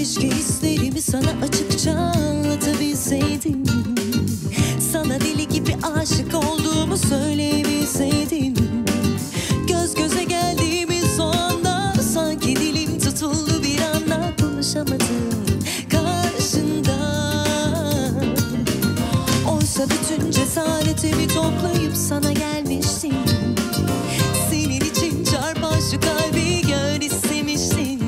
Keşke hislerimi sana açıkça anlatabilseydim. Sana deli gibi aşık olduğumu söyleyebilseydim. Göz göze geldiğimiz o anda sanki dilim tutuldu, bir anda konuşamadım karşında. Oysa bütün cesaretimi toplayıp sana gelmiştim. Senin için çarpan şu kalbi gör istemiştim.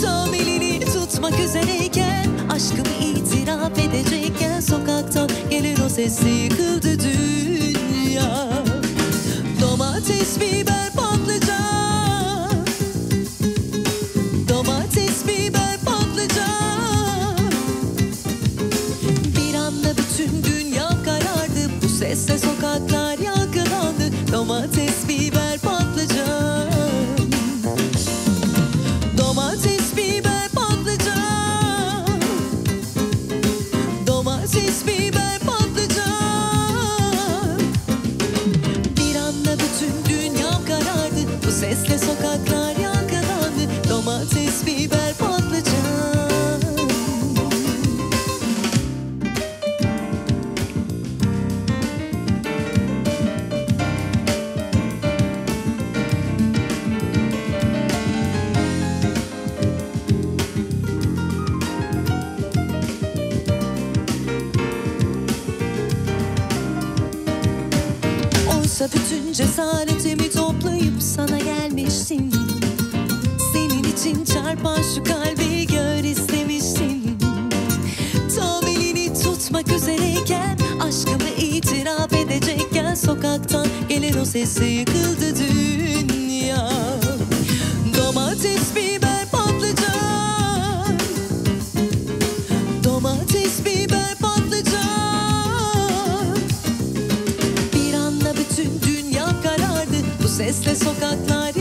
Tam elini tutmak üzereyken, aşkımı itiraf edecekken, sokaktan gelen o sesle yıkıldı dünya. Domates, biber, patlıcan. Domates, biber, patlıcan. Bir anda bütün dünya karardı, bu sesle sokaklar yankılandı. Domates, biber, patlıcan. Domates, biber, patlıcan. Domates, biber, patlıcan. Bir anda bütün dünya karardı, bu sesle sokaklar yankılandı. Domates, biber, patlıcan. Oysa bütün cesaretimi toplayıp sana gelmiştim. Senin için çarpan şu kalbi gör istemiştim. Tam elini tutmak üzereyken, aşkımı itiraf edecekken, sokaktan gelen o sesle yıkıldı dünya. Domates, biber, patlıcan. Domates, biber, patlıcan. Bir anda bütün dünya karardı, bu sesle sokaklar